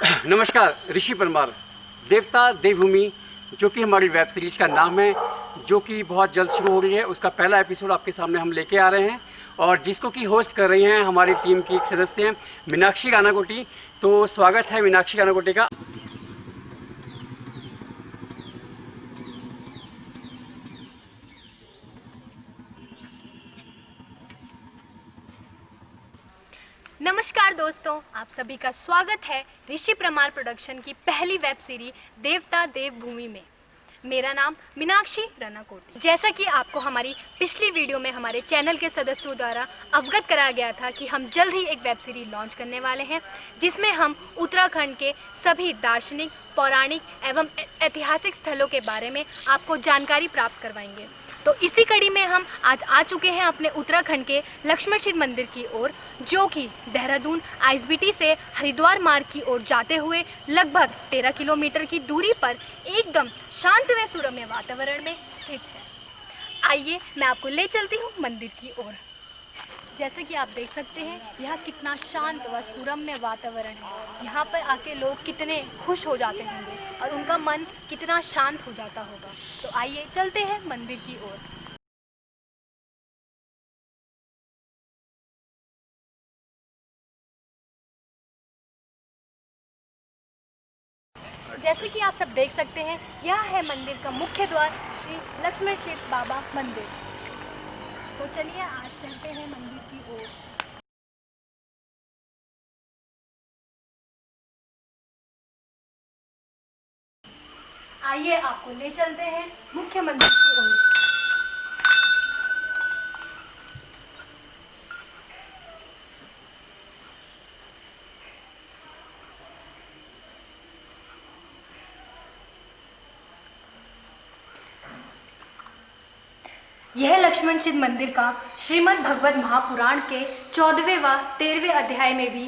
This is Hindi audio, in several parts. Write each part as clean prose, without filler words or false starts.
नमस्कार, ऋषि परमार, देवता देवभूमि जो कि हमारी वेब सीरीज़ का नाम है, जो कि बहुत जल्द शुरू हो रही है। उसका पहला एपिसोड आपके सामने हम लेके आ रहे हैं और जिसको कि होस्ट कर रही हैं हमारी टीम की एक सदस्य हैं मीनाक्षी गानाकोटी। तो स्वागत है मीनाक्षी गानाकोटी का। नमस्कार दोस्तों, आप सभी का स्वागत है ऋषि परमार प्रोडक्शन की पहली वेब सीरीज देवता देवभूमि में। मेरा नाम मीनाक्षी गानाकोटी। जैसा कि आपको हमारी पिछली वीडियो में हमारे चैनल के सदस्यों द्वारा अवगत कराया गया था कि हम जल्द ही एक वेब सीरीज लॉन्च करने वाले हैं, जिसमें हम उत्तराखंड के सभी दार्शनिक, पौराणिक एवं ऐतिहासिक स्थलों के बारे में आपको जानकारी प्राप्त करवाएंगे। तो इसी कड़ी में हम आज आ चुके हैं अपने उत्तराखंड के लक्ष्मण शिव मंदिर की ओर, जो कि देहरादून आईएसबीटी से हरिद्वार मार्ग की ओर जाते हुए लगभग 13 किलोमीटर की दूरी पर एकदम शांत व सुरम्य वातावरण में स्थित है। आइए मैं आपको ले चलती हूँ मंदिर की ओर। जैसे कि आप देख सकते हैं, यह कितना शांत व सुरम्य वातावरण है। यहाँ पर आके लोग कितने खुश हो जाते होंगे और उनका मन कितना शांत हो जाता होगा। तो आइए चलते हैं मंदिर की ओर। जैसे कि आप सब देख सकते हैं, यह है मंदिर का मुख्य द्वार, श्री लक्ष्मण शिव बाबा मंदिर। तो चलिए आज चलते हैं मंदिर की ओर। आइए आपको ले चलते हैं मुख्य मंदिर की ओर। यह लक्ष्मण शिव मंदिर का श्रीमद् भगवत महापुराण के 14वें व 13वें अध्याय में भी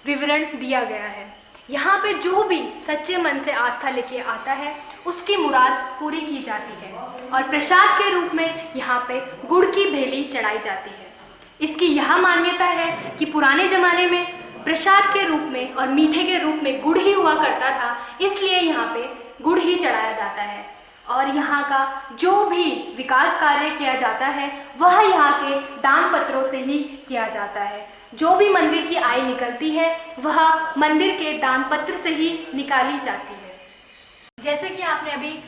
विवरण दिया गया है। यहाँ पे जो भी सच्चे मन से आस्था लेके आता है, उसकी मुराद पूरी की जाती है और प्रसाद के रूप में यहाँ पे गुड़ की भेली चढ़ाई जाती है। इसकी यह मान्यता है कि पुराने जमाने में प्रसाद के रूप में और मीठे के रूप में गुड़ ही हुआ करता था, इसलिए यहाँ पे गुड़ ही चढ़ाया जाता है। और यहाँ का जो भी विकास कार्य किया जाता है, वह यहाँ के दान पत्रों से ही किया जाता है। जो भी मंदिर की आय निकलती है, वह मंदिर के दान पत्र से ही निकाली जाती है। जैसे कि आपने अभी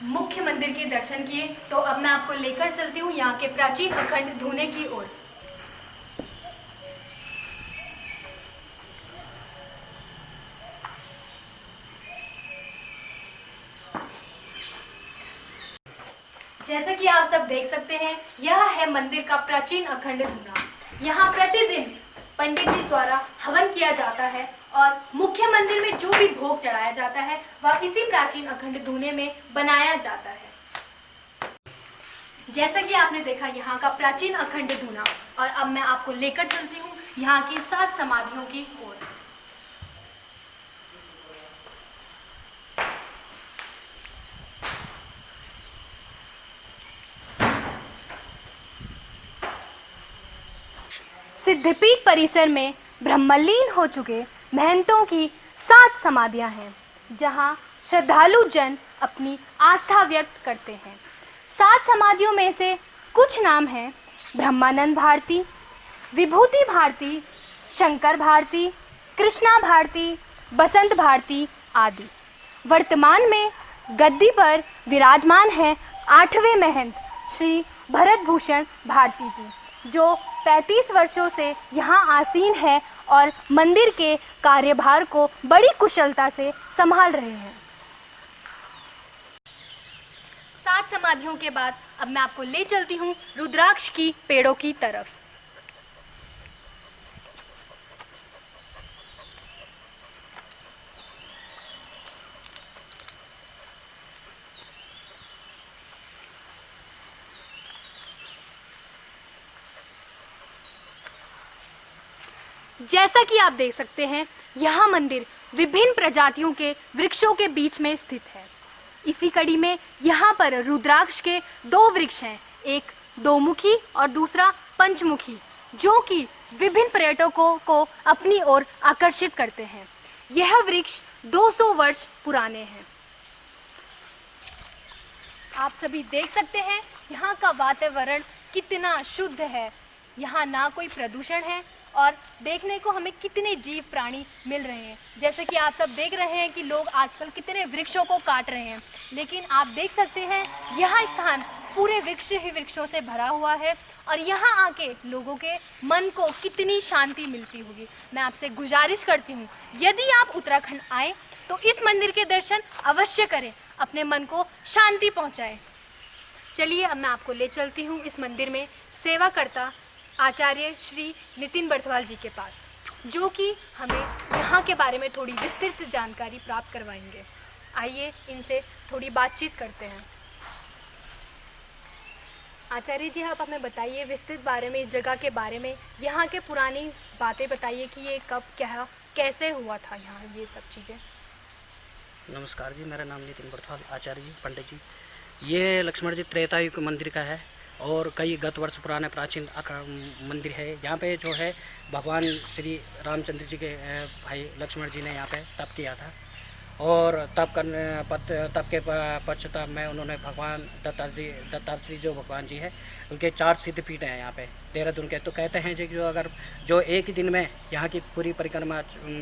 मुख्य मंदिर के दर्शन किए, तो अब मैं आपको लेकर चलती हूँ यहाँ के प्राचीन अखंड धूने की ओर। जैसा कि आप सब देख सकते हैं, यह है मंदिर का प्राचीन अखंड धूना। यहाँ प्रतिदिन पंडित जी द्वारा हवन किया जाता है और मुख्य मंदिर में जो भी भोग चढ़ाया जाता है, वह इसी प्राचीन अखंड धूने में बनाया जाता है। जैसा कि आपने देखा यहाँ का प्राचीन अखंड धूना, और अब मैं आपको लेकर चलती हूँ यहाँ की 7 समाधियों की ओर। सिद्धपीठ परिसर में ब्रह्मलीन हो चुके महंतों की 7 समाधियां हैं, जहां श्रद्धालु जन अपनी आस्था व्यक्त करते हैं। 7 समाधियों में से कुछ नाम हैं: ब्रह्मानंद भारती, विभूति भारती, शंकर भारती, कृष्णा भारती, बसंत भारती आदि। वर्तमान में गद्दी पर विराजमान हैं 8वें महंत श्री भरतभूषण भारती जी, जो 35 वर्षों से यहाँ आसीन है और मंदिर के कार्यभार को बड़ी कुशलता से संभाल रहे हैं। 7 समाधियों के बाद अब मैं आपको ले चलती हूँ रुद्राक्ष की पेड़ों की तरफ। जैसा कि आप देख सकते हैं, यह मंदिर विभिन्न प्रजातियों के वृक्षों के बीच में स्थित है। इसी कड़ी में यहाँ पर रुद्राक्ष के 2 वृक्ष हैं, एक 2मुखी और दूसरा पंचमुखी, जो कि विभिन्न पर्यटकों को अपनी ओर आकर्षित करते हैं। यह वृक्ष 200 वर्ष पुराने हैं। आप सभी देख सकते हैं यहाँ का वातावरण कितना शुद्ध है। यहाँ ना कोई प्रदूषण है और देखने को हमें कितने जीव प्राणी मिल रहे हैं। जैसे कि आप सब देख रहे हैं कि लोग आजकल कितने वृक्षों को काट रहे हैं, लेकिन आप देख सकते हैं यह स्थान पूरे वृक्ष ही वृक्षों से भरा हुआ है और यहाँ आके लोगों के मन को कितनी शांति मिलती होगी। मैं आपसे गुजारिश करती हूँ, यदि आप उत्तराखंड आए तो इस मंदिर के दर्शन अवश्य करें, अपने मन को शांति पहुँचाएं। चलिए अब मैं आपको ले चलती हूँ इस मंदिर में सेवा करता आचार्य श्री नितिन बर्थवाल जी के पास, जो कि हमें यहाँ के बारे में थोड़ी विस्तृत जानकारी प्राप्त करवाएंगे। आइए इनसे थोड़ी बातचीत करते हैं। आचार्य जी, आप हमें बताइए विस्तृत बारे में, इस जगह के बारे में, यहाँ के पुरानी बातें बताइए कि ये कब क्या कैसे हुआ था यहाँ, ये सब चीज़ें। नमस्कार जी, मेरा नाम नितिन बर्थवाल आचार्य जी पंडित जी। ये लक्ष्मण जी त्रेता युग मंदिर का है और कई गत वर्ष पुराने प्राचीन मंदिर है। यहाँ पे जो है भगवान श्री रामचंद्र जी के भाई लक्ष्मण जी ने यहाँ पे तप किया था और तप के पश्चात में उन्होंने भगवान दत्तात्रेय जो भगवान जी है उनके 4 सिद्ध पीठ हैं यहाँ पे देहरादून के। तो कहते हैं जी जो एक ही दिन में यहाँ की पूरी परिक्रमा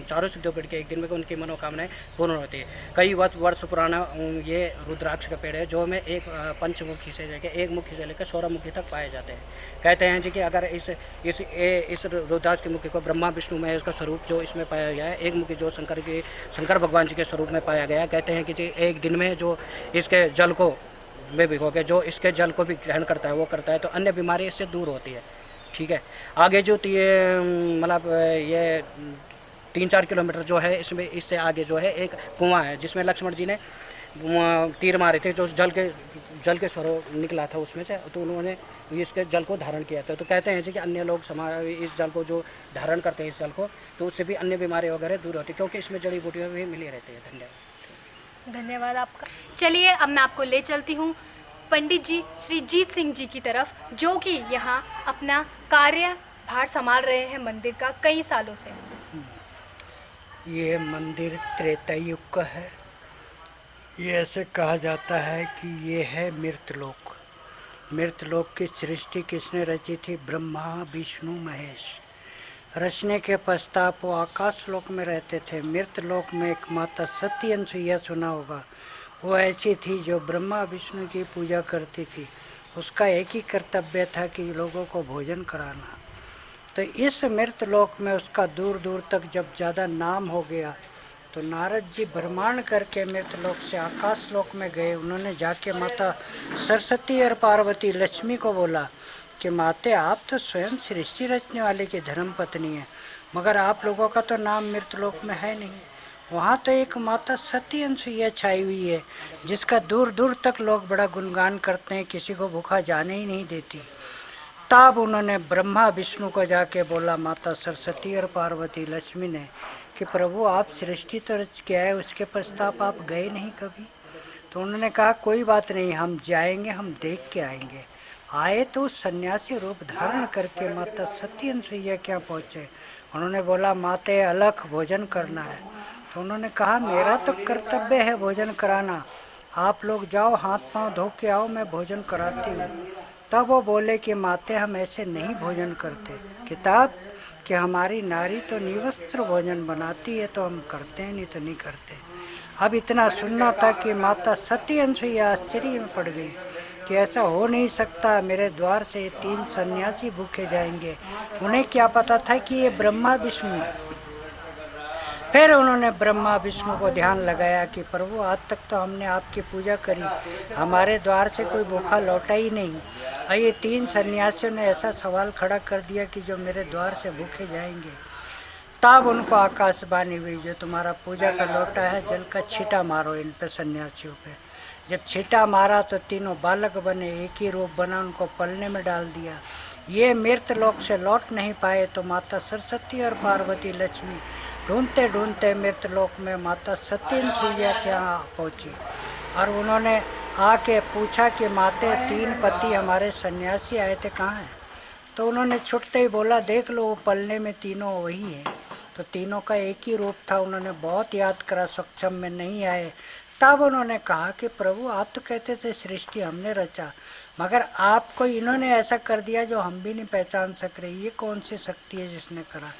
चारों सिद्धोपीठ के एक दिन में उनकी मनोकामनाएं पूर्ण होती है। कई वर्ष पुराना ये रुद्राक्ष का पेड़ है जो में एक पंचमुखी से लेकर एक मुखी से लेकर 16 मुखी तक पाए जाते हैं। कहते हैं जी कि अगर इस रुद्राक्ष की मुखी को ब्रह्मा विष्णु महेश का स्वरूप जो इसमें पाया गया है, एक मुखी जो शंकर भगवान जी के स्वरूप में पाया गया है। कहते हैं कि जी एक दिन में जो इसके जल को में भिगो के जो इसके जल को भी ग्रहण करता है वो करता है तो अन्य बीमारी इससे दूर होती है। ठीक है, आगे जो मतलब ये 3-4 किलोमीटर जो है इसमें इससे आगे जो है एक कुआं है जिसमें लक्ष्मण जी ने तीर मारे थे, जो जल के स्वरूप निकला था उसमें से, तो उन्होंने इसके जल को धारण किया था। तो कहते हैं कि अन्य लोग इस जल को जो धारण करते हैं इस जल को, तो उससे भी अन्य बीमारी वगैरह दूर होती है क्योंकि इसमें जड़ी बूटियाँ भी मिली रहती है। धन्यवाद आपका। चलिए अब मैं आपको ले चलती हूँ पंडित जी श्री जीत सिंह जी की तरफ, जो कि यहाँ अपना कार्यभार संभाल रहे हैं मंदिर का कई सालों से। ये मंदिर त्रेता युग का है। ये ऐसे कहा जाता है कि ये है मृतलोक। मृतलोक की सृष्टि किसने रची थी? ब्रह्मा विष्णु महेश। रचने के पश्चात वो आकाश लोक में रहते थे। मृतलोक में एक माता सती अनसुईया सुना होगा, वो ऐसी थी जो ब्रह्मा विष्णु की पूजा करती थी। उसका एक ही कर्तव्य था कि लोगों को भोजन कराना। तो इस मृतलोक में उसका दूर दूर तक जब ज़्यादा नाम हो गया तो नारद जी भ्रमण करके मृतलोक से आकाश लोक में गए। उन्होंने जाके माता सरस्वती और पार्वती लक्ष्मी को बोला कि माते, आप तो स्वयं सृष्टि रचने वाले की धर्म पत्नी है, मगर आप लोगों का तो नाम मृतलोक में है नहीं। वहाँ तो एक माता सती अनसुईया छाई हुई है जिसका दूर दूर तक लोग बड़ा गुणगान करते हैं, किसी को भूखा जाने ही नहीं देती। तब उन्होंने ब्रह्मा विष्णु को जाके बोला, माता सरस्वती और पार्वती लक्ष्मी ने, कि प्रभु आप सृष्टि तो रच के आए, उसके पश्चात आप गए नहीं कभी। तो उन्होंने कहा कोई बात नहीं, हम जाएंगे, हम देख के आएंगे। आए तो सन्यासी रूप धारण करके माता सती अनसुईया क्या पहुँचे। उन्होंने बोला, माते अलख भोजन करना है। तो उन्होंने कहा मेरा तो कर्तव्य है भोजन कराना, आप लोग जाओ हाथ पांव धो के आओ, मैं भोजन कराती हूँ। तब वो बोले कि माते हम ऐसे नहीं भोजन करते, किताब कि हमारी नारी तो निवस्त्र भोजन बनाती है तो हम करते हैं, नहीं तो नहीं करते। अब इतना सुनना था कि माता सती अनसुईया आश्चर्य में पड़ गई कि ऐसा हो नहीं सकता, मेरे द्वार से 3 सन्यासी भूखे जाएंगे। उन्हें क्या पता था कि ये ब्रह्मा विष्णु है। फिर उन्होंने ब्रह्मा विष्णु को ध्यान लगाया कि प्रभु आज तक तो हमने आपकी पूजा करी, हमारे द्वार से कोई भूखा लौटा ही नहीं, और ये 3 सन्यासियों ने ऐसा सवाल खड़ा कर दिया कि जो मेरे द्वार से भूखे जाएंगे। तब उनको आकाशवाणी हुई, जो तुम्हारा पूजा का लौटा है जल का छींटा मारो इन पे सन्यासियों पे। जब छींटा मारा तो तीनों बालक बने, एक ही रूप बना, उनको पलने में डाल दिया। ये मृत लोक से लौट नहीं पाए तो माता सरस्वती और पार्वती लक्ष्मी ढूंढते ढूंढते मृत लोक में माता सती अनसुईया के यहाँ पहुँची और उन्होंने आके पूछा कि माते 3 पति हमारे सन्यासी आए थे, कहाँ हैं? तो उन्होंने छुटते ही बोला, देख लो वो पलने में तीनों वही हैं। तो तीनों का एक ही रूप था। उन्होंने बहुत याद करा, सक्षम में नहीं आए। तब उन्होंने कहा कि प्रभु आप तो कहते थे सृष्टि हमने रचा, मगर आपको इन्होंने ऐसा कर दिया जो हम भी नहीं पहचान सक रहे, ये कौन सी शक्ति है जिसने करा।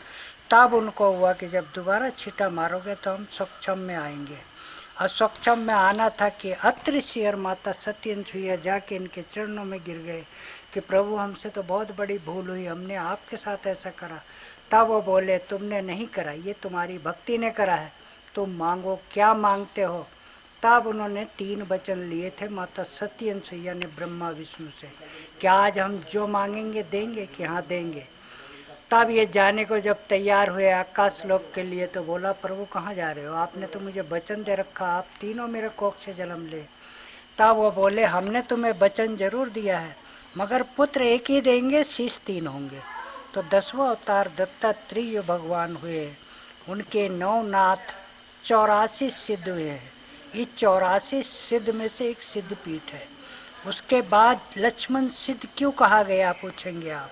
तब उनको हुआ कि जब दोबारा छींटा मारोगे तो हम सक्षम में आएंगे। और सक्षम में आना था कि अत्रि ऋषि और माता सत्यनसुईया जाके इनके चरणों में गिर गए कि प्रभु हमसे तो बहुत बड़ी भूल हुई, हमने आपके साथ ऐसा करा। तब वो बोले तुमने नहीं करा, ये तुम्हारी भक्ति ने करा है, तुम मांगो क्या मांगते हो। तब उन्होंने 3 वचन लिए थे माता सत्यनसुईया ने ब्रह्मा विष्णु से, क्या आज हम जो मांगेंगे देंगे, कि हाँ देंगे। तब ये जाने को जब तैयार हुए आकाश लोक के लिए तो बोला प्रभु कहाँ जा रहे हो, आपने तो मुझे वचन दे रखा, आप तीनों मेरे कोख से जन्म ले। तब वो बोले हमने तुम्हें वचन जरूर दिया है, मगर पुत्र एक ही देंगे, शीश 3 होंगे। तो 10वां अवतार दत्तात्रेय भगवान हुए, उनके 9 नाथ 84 सिद्ध हुए हैं। इस 84 सिद्ध में से एक सिद्ध पीठ है। उसके बाद लक्ष्मण सिद्ध क्यों कहा गया पूछेंगे आप,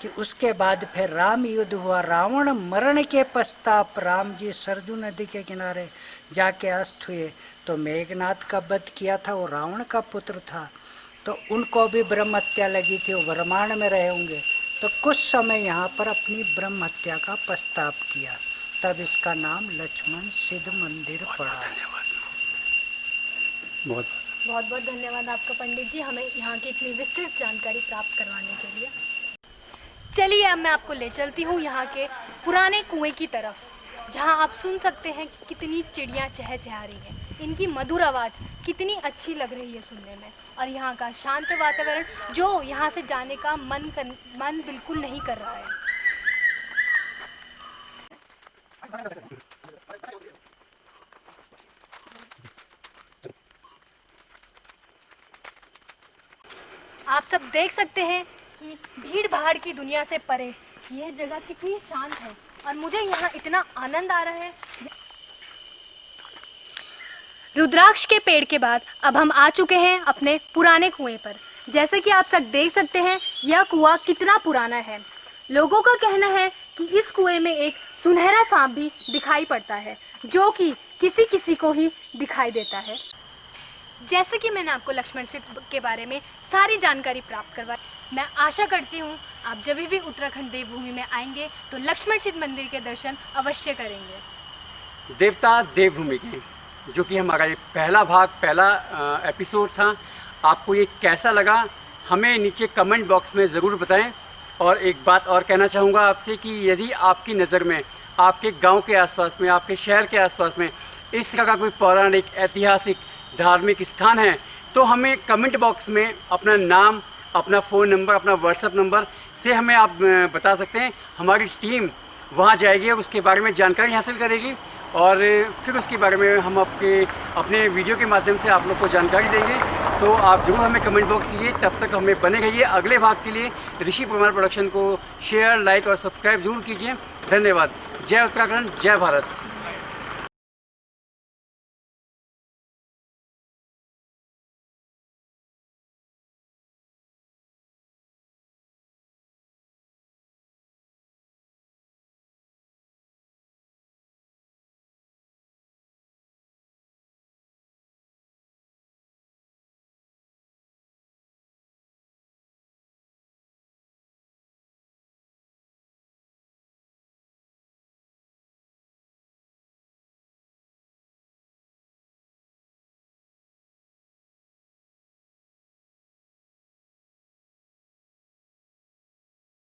कि उसके बाद फिर राम युद्ध हुआ। रावण मरण के पश्चात राम जी सरजू नदी के किनारे जाके अस्त हुए। तो मेघनाथ का वध किया था, वो रावण का पुत्र था, तो उनको भी ब्रह्म हत्या लगी थी, वो ब्रह्मांड में रहे होंगे। तो कुछ समय यहाँ पर अपनी ब्रह्म हत्या का प्रस्ताव किया, तब इसका नाम लक्ष्मण सिद्ध मंदिर पड़ा। बहुत बहुत बहुत धन्यवाद आपका पंडित जी, हमें यहाँ की इतनी विस्तृत जानकारी प्राप्त करवाने के लिए। चलिए अब मैं आपको ले चलती हूँ यहाँ के पुराने कुएं की तरफ, जहाँ आप सुन सकते हैं कि कितनी चिड़ियाँ चहचहा रही हैं, इनकी मधुर आवाज़ कितनी अच्छी लग रही है सुनने में, और यहाँ का शांत वातावरण जो यहाँ से जाने का मन बिल्कुल नहीं कर रहा है। आप सब देख सकते हैं कि भीड़ भाड़ की दुनिया से परे यह जगह कितनी शांत है, और मुझे यहाँ इतना आनंद आ रहा है। रुद्राक्ष के पेड़ के बाद अब हम आ चुके हैं अपने पुराने कुएं पर। जैसे कि आप सब देख सकते हैं यह कुआं कितना पुराना है। लोगों का कहना है कि इस कुएं में एक सुनहरा सांप भी दिखाई पड़ता है, जो कि किसी किसी को ही दिखाई देता है। जैसे कि मैंने आपको लक्ष्मण सिद्ध के बारे में सारी जानकारी प्राप्त करवाई, मैं आशा करती हूँ आप जब भी उत्तराखंड देवभूमि में आएंगे तो लक्ष्मण सिद्ध मंदिर के दर्शन अवश्य करेंगे। देवता देवभूमि के, जो कि हमारा ये पहला एपिसोड था, आपको ये कैसा लगा हमें नीचे कमेंट बॉक्स में ज़रूर बताएं। और एक बात और कहना चाहूँगा आपसे कि यदि आपकी नज़र में आपके गांव के आसपास में, आपके शहर के आसपास में इस तरह का कोई पौराणिक, ऐतिहासिक, धार्मिक स्थान है, तो हमें कमेंट बॉक्स में अपना नाम, अपना फ़ोन नंबर, अपना व्हाट्सएप नंबर से हमें आप बता सकते हैं। हमारी टीम वहाँ जाएगी और उसके बारे में जानकारी हासिल करेगी, और फिर उसके बारे में हम अपने वीडियो के माध्यम से आप लोग को जानकारी देंगे। तो आप जरूर हमें कमेंट बॉक्स कीजिए। तब तक हमें बने रहिए। अगले भाग के लिए ऋषि प्रमार प्रोडक्शन को शेयर, लाइक और सब्सक्राइब जरूर कीजिए। धन्यवाद। जय उत्तराखंड, जय भारत।